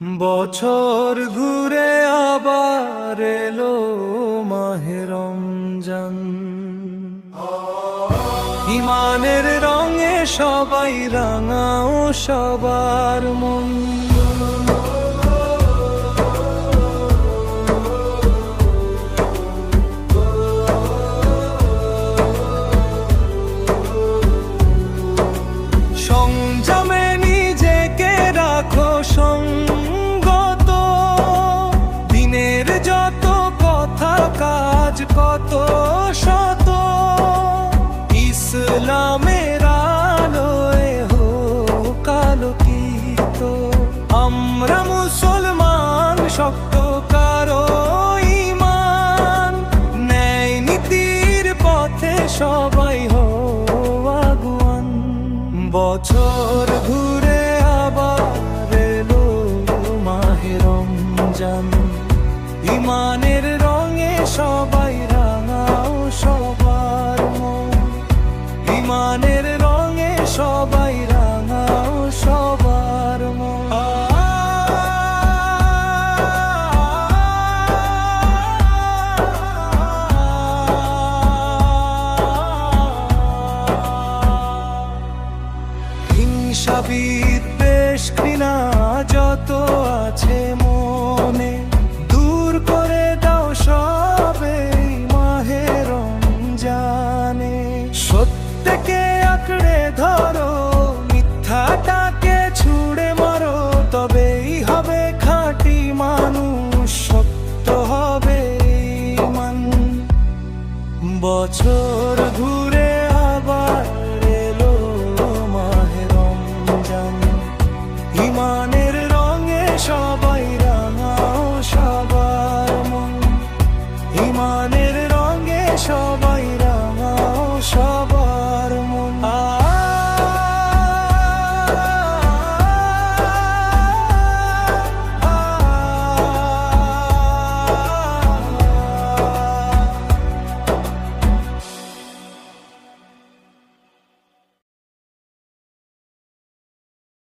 বছর ঘুরে আবার এলো মাহে রমজান। ইমানের রঙে সবাই রাঙাও সবার মন। সংযমে নিজেকে রাখো সঙ্গত, দিনের যত কথা কাজ কত শত, ইসলামের আলোয় হোক আলোকিত। আমরা মুসলমান, শক্ত কারো ঈমান, ন্যায় নীতির পথে সবাই হো আগুয়ান। বছর ঘুরে আবার এলো মাহে রমজান। ইমানের রঙে সবাই রাঙাও সবার মন। ইমানের রঙে সবাই রাঙাও সবার মন। হিংসা বিদ্বেষ ঘৃণা যত আছে মনে, দূর করে দাও সবে মাহে রমজানে। সত্যকে আঁকড়ে ধরো, মিথ্যাটাকে ছুঁড়ে মারো, তবেই হবে খাঁটি মানুষ, শক্ত হবে ঈমান। বছর ঘুরে আবার এলো মাহে রমজান। ইমানের রঙে সবাই রাঙাও সবার মন। ইমানের রঙে সবাই